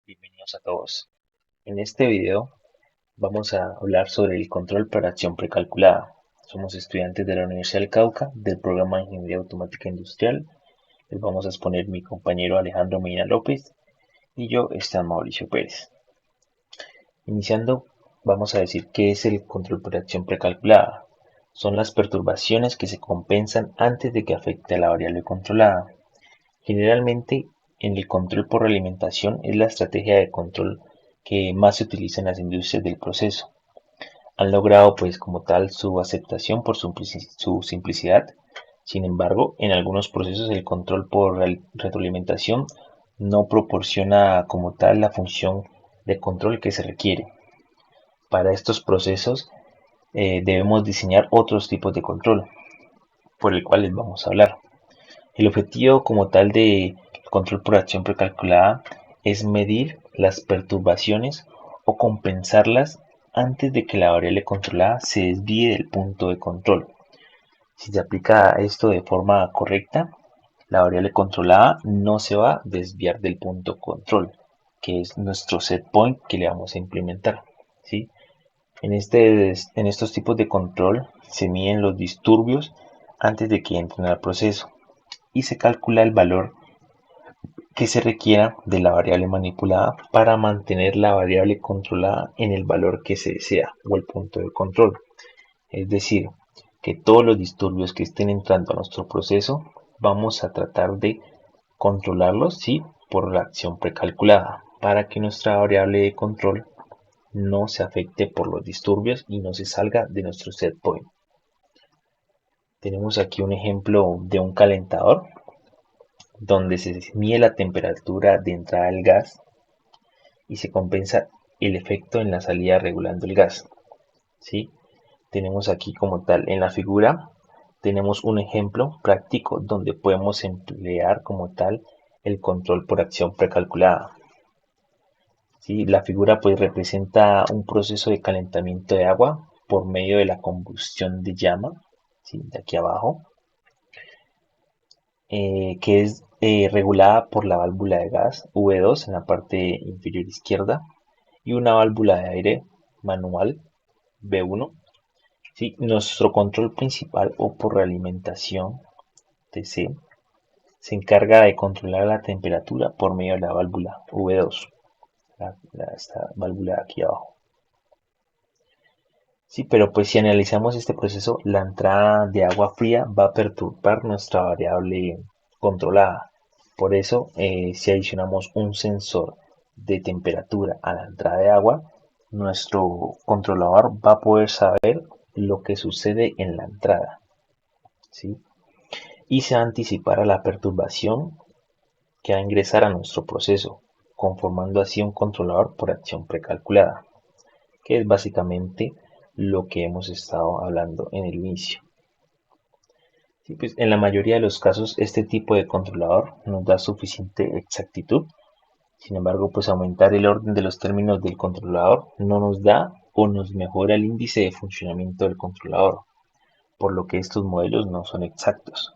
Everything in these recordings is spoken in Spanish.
Bienvenidos a todos. En este video vamos a hablar sobre el control por acción precalculada. Somos estudiantes de la Universidad del Cauca del programa de Ingeniería Automática Industrial. Les vamos a exponer mi compañero Alejandro Medina López y yo, Esteban Mauricio Pérez. Iniciando, vamos a decir qué es el control por acción precalculada. Son las perturbaciones que se compensan antes de que afecte a la variable controlada. Generalmente, en el control por realimentación es la estrategia de control que más se utiliza en las industrias del proceso. Han logrado pues como tal su aceptación por su simplicidad. Sin embargo, en algunos procesos el control por retroalimentación no proporciona como tal la función de control que se requiere. Para estos procesos debemos diseñar otros tipos de control, por el cual les vamos a hablar. El objetivo como tal de control por acción precalculada es medir las perturbaciones o compensarlas antes de que la variable controlada se desvíe del punto de control. Si se aplica esto de forma correcta, la variable controlada no se va a desviar del punto control, que es nuestro set point que le vamos a implementar. ¿Sí? En estos tipos de control se miden los disturbios antes de que entren al proceso y se calcula el valor que se requiera de la variable manipulada para mantener la variable controlada en el valor que se desea o el punto de control. Es decir, que todos los disturbios que estén entrando a nuestro proceso vamos a tratar de controlarlos, sí, por la acción precalculada para que nuestra variable de control no se afecte por los disturbios y no se salga de nuestro set point. Tenemos aquí un ejemplo de un calentador donde se mide la temperatura de entrada del gas y se compensa el efecto en la salida regulando el gas. ¿Sí? Tenemos aquí como tal en la figura, tenemos un ejemplo práctico donde podemos emplear como tal el control por acción precalculada. ¿Sí? La figura pues representa un proceso de calentamiento de agua por medio de la combustión de llama, ¿sí? De aquí abajo, que es regulada por la válvula de gas V2 en la parte inferior izquierda y una válvula de aire manual V1. ¿Sí? Nuestro control principal o por realimentación TC se encarga de controlar la temperatura por medio de la válvula V2, esta válvula de aquí abajo. Sí, pero pues si analizamos este proceso, la entrada de agua fría va a perturbar nuestra variable controlada. Por eso, si adicionamos un sensor de temperatura a la entrada de agua, nuestro controlador va a poder saber lo que sucede en la entrada, ¿sí? Y se va a anticipar a la perturbación que va a ingresar a nuestro proceso, conformando así un controlador por acción precalculada, que es básicamente lo que hemos estado hablando en el inicio. Sí, pues en la mayoría de los casos este tipo de controlador nos da suficiente exactitud. Sin embargo, pues aumentar el orden de los términos del controlador no nos da o nos mejora el índice de funcionamiento del controlador, por lo que estos modelos no son exactos.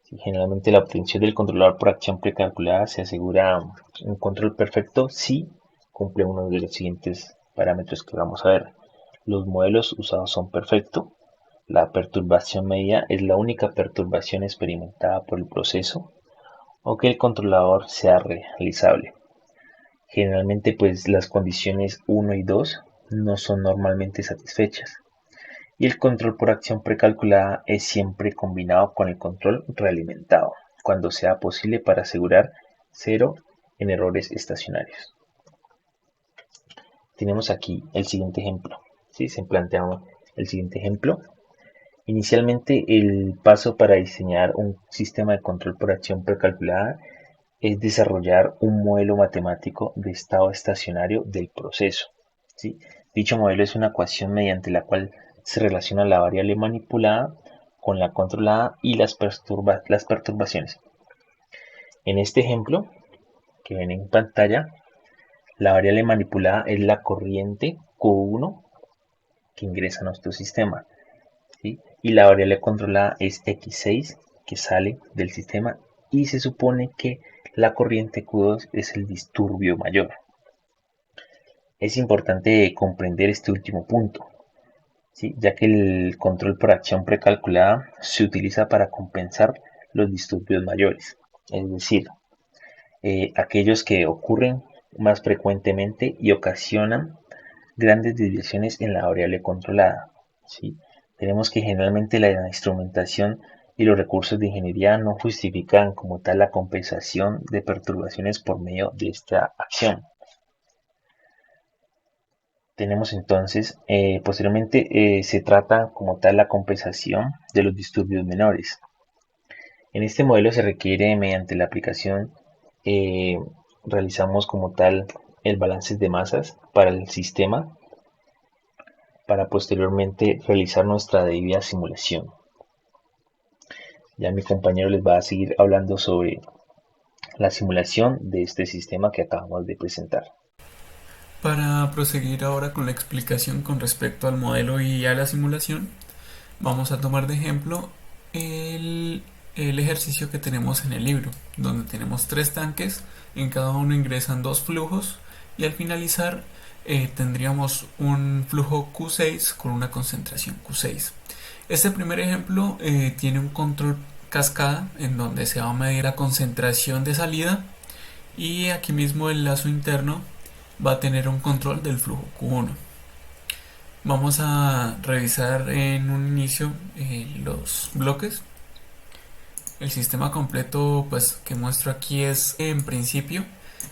Sí, generalmente la obtención del controlador por acción precalculada se asegura un control perfecto si cumple uno de los siguientes parámetros que vamos a ver. Los modelos usados son perfectos. La perturbación medida es la única perturbación experimentada por el proceso o que el controlador sea realizable. Generalmente pues las condiciones 1 y 2 no son normalmente satisfechas y el control por acción precalculada es siempre combinado con el control realimentado cuando sea posible para asegurar cero en errores estacionarios. Tenemos aquí el siguiente ejemplo. ¿Sí? Se plantea el siguiente ejemplo. Inicialmente, el paso para diseñar un sistema de control por acción precalculada es desarrollar un modelo matemático de estado estacionario del proceso. ¿Sí? Dicho modelo es una ecuación mediante la cual se relaciona la variable manipulada con la controlada y las perturbaciones. En este ejemplo que ven en pantalla, la variable manipulada es la corriente Q1 que ingresa a nuestro sistema. ¿Sí? Y la variable controlada es X6 que sale del sistema y se supone que la corriente Q2 es el disturbio mayor. Es importante comprender este último punto, ¿sí? Ya que el control por acción precalculada se utiliza para compensar los disturbios mayores, es decir, aquellos que ocurren más frecuentemente y ocasionan grandes desviaciones en la variable controlada, ¿sí? Tenemos que generalmente la instrumentación y los recursos de ingeniería no justifican como tal la compensación de perturbaciones por medio de esta acción. Tenemos entonces, posteriormente se trata como tal la compensación de los disturbios menores. En este modelo se requiere mediante la aplicación, eh, realizamos como tal el balance de masas para el sistema para posteriormente realizar nuestra debida simulación. Ya mi compañero les va a seguir hablando sobre la simulación de este sistema que acabamos de presentar. Para proseguir ahora con la explicación con respecto al modelo y a la simulación, vamos a tomar de ejemplo el, el ejercicio que tenemos en el libro, donde tenemos tres tanques, en cada uno ingresan dos flujos y al finalizar tendríamos un flujo Q6 con una concentración Q6. Este primer ejemplo tiene un control cascada en donde se va a medir la concentración de salida y aquí mismo el lazo interno va a tener un control del flujo Q1. Vamos a revisar en un inicio los bloques. El sistema completo pues que muestro aquí es en principio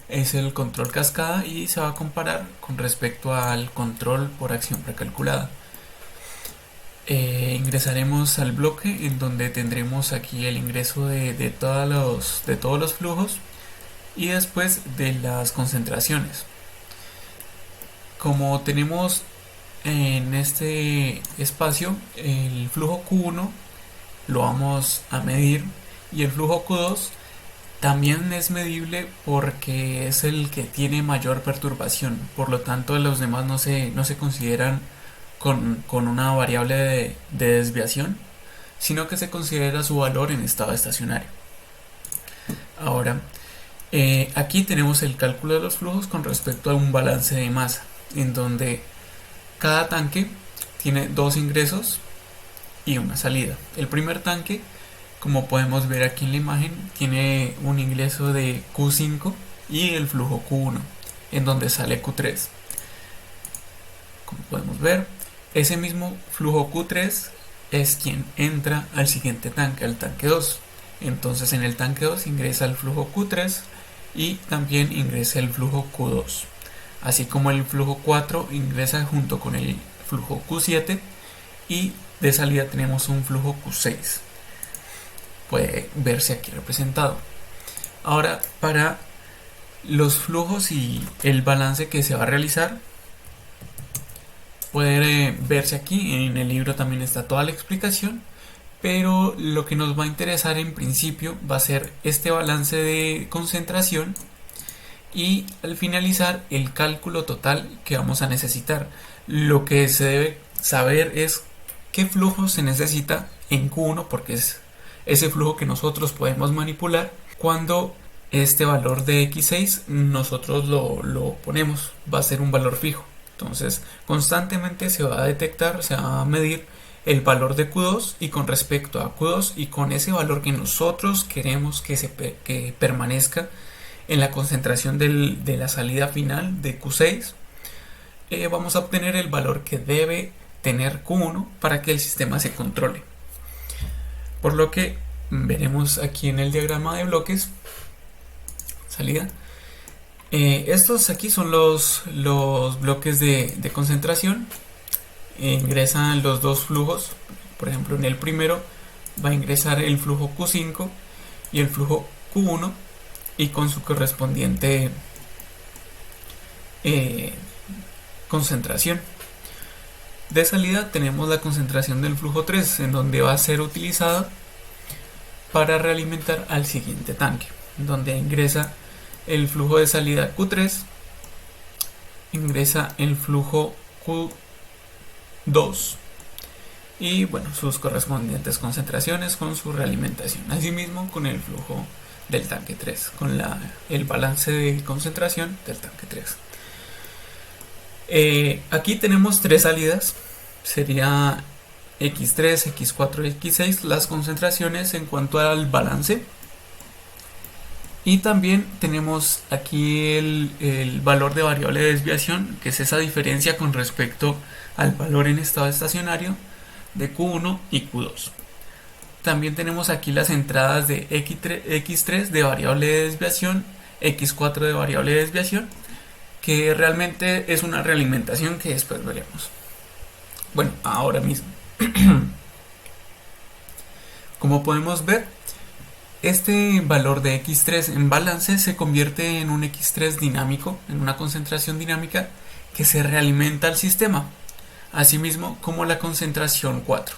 es el control cascada y se va a comparar con respecto al control por acción precalculada. Ingresaremos al bloque en donde tendremos aquí el ingreso de todos los flujos y después de las concentraciones. Como tenemos en este espacio el flujo Q1 lo vamos a medir y el flujo Q2 también es medible porque es el que tiene mayor perturbación, por lo tanto los demás no se consideran con una variable de desviación, sino que se considera su valor en estado estacionario. Ahora, aquí tenemos el cálculo de los flujos con respecto a un balance de masa, en donde cada tanque tiene dos ingresos y una salida. El primer tanque, como podemos ver aquí en la imagen, tiene un ingreso de Q5 y el flujo Q1, en donde sale Q3. Como podemos ver, ese mismo flujo Q3 es quien entra al siguiente tanque, al tanque 2. Entonces en el tanque 2 ingresa el flujo Q3 y también ingresa el flujo Q2. Así como el flujo 4 ingresa junto con el flujo Q7 y de salida tenemos un flujo Q6. Puede verse aquí representado. Ahora, para los flujos y el balance que se va a realizar, puede verse aquí. En el libro también está toda la explicación, pero lo que nos va a interesar en principio va a ser este balance de concentración y al finalizar el cálculo total que vamos a necesitar. Lo que se debe saber es qué flujo se necesita en Q1 porque es ese flujo que nosotros podemos manipular cuando este valor de X6 nosotros lo ponemos, va a ser un valor fijo. Entonces constantemente se va a detectar, se va a medir el valor de Q2 y con respecto a Q2 y con ese valor que nosotros queremos que permanezca en la concentración de la salida final de Q6, vamos a obtener el valor que debe tener Q1 para que el sistema se controle. Por lo que veremos aquí en el diagrama de bloques salida. Estos aquí son los bloques de concentración. Ingresan los dos flujos. Por ejemplo, en el primero va a ingresar el flujo Q5 y el flujo Q1 y con su correspondiente concentración. De salida tenemos la concentración del flujo 3, en donde va a ser utilizada para realimentar al siguiente tanque, donde ingresa el flujo de salida Q3, ingresa el flujo Q2 y bueno, sus correspondientes concentraciones con su realimentación. Asimismo con el flujo del tanque 3, con el balance de concentración del tanque 3. Aquí tenemos tres salidas, sería X3, X4 y X6, las concentraciones en cuanto al balance. Y también tenemos aquí el valor de variable de desviación, que es esa diferencia con respecto al valor en estado estacionario de Q1 y Q2. También tenemos aquí las entradas de X3 de variable de desviación, X4 de variable de desviación, que realmente es una realimentación que después veremos. Bueno, ahora mismo. Como podemos ver, este valor de X3 en balance se convierte en un X3 dinámico, en una concentración dinámica que se realimenta al sistema, asimismo como la concentración 4.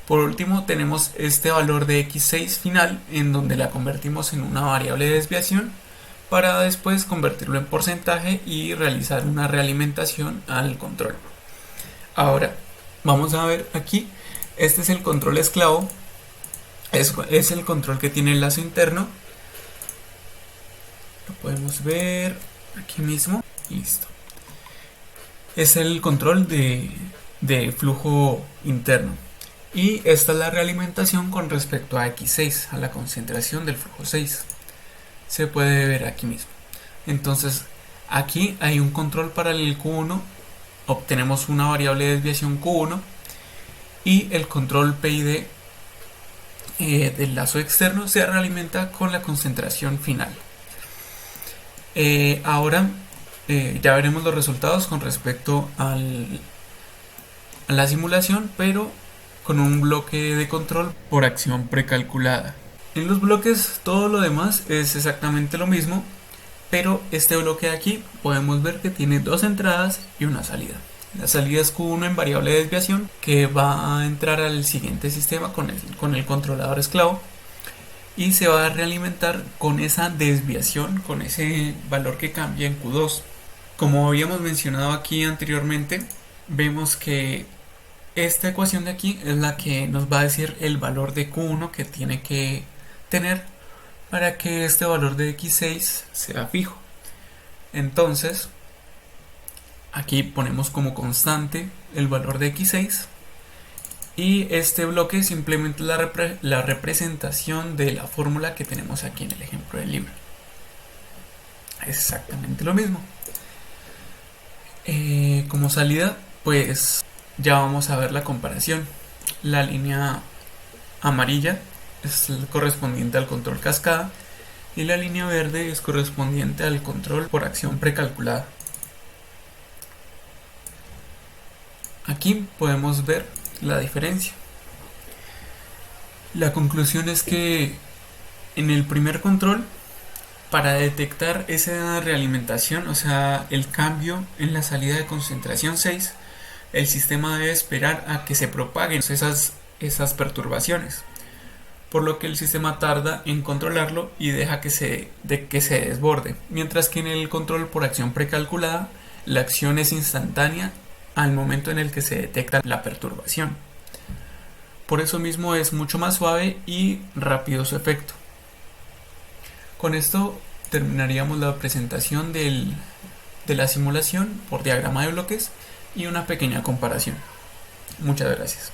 Por último, tenemos este valor de X6 final, en donde la convertimos en una variable de desviación para después convertirlo en porcentaje y realizar una realimentación al control. Ahora, vamos a ver aquí, este es el control esclavo, es el control que tiene el lazo interno. Lo podemos ver aquí mismo. Listo. Es el control de flujo interno. Y esta es la realimentación con respecto a X6, a la concentración del flujo 6. Se puede ver aquí mismo. Entonces, aquí hay un control para el Q1. Obtenemos una variable de desviación Q1 y el control PID del lazo externo se realimenta con la concentración final. Ahora ya veremos los resultados con respecto a la simulación, pero con un bloque de control por acción precalculada. En los bloques todo lo demás es exactamente lo mismo, pero este bloque de aquí podemos ver que tiene dos entradas y una salida. La salida es Q1 en variable de desviación, que va a entrar al siguiente sistema con el controlador esclavo y se va a realimentar con esa desviación, con ese valor que cambia en Q2. Como habíamos mencionado aquí anteriormente, vemos que esta ecuación de aquí es la que nos va a decir el valor de Q1 que tiene que tener para que este valor de X6 sea fijo. Entonces, aquí ponemos como constante el valor de X6 y este bloque es simplemente la representación de la fórmula que tenemos aquí en el ejemplo del libro. Es exactamente lo mismo. Como salida, pues ya vamos a ver la comparación. La línea amarilla es correspondiente al control cascada y la línea verde es correspondiente al control por acción precalculada. Aquí podemos ver la diferencia. La conclusión es que en el primer control, para detectar esa realimentación, o sea, el cambio en la salida de concentración 6, el sistema debe esperar a que se propaguen esas perturbaciones, por lo que el sistema tarda en controlarlo y deja que se desborde, mientras que en el control por acción precalculada, la acción es instantánea al momento en el que se detecta la perturbación. Por eso mismo es mucho más suave y rápido su efecto. Con esto terminaríamos la presentación de la simulación por diagrama de bloques y una pequeña comparación. Muchas gracias.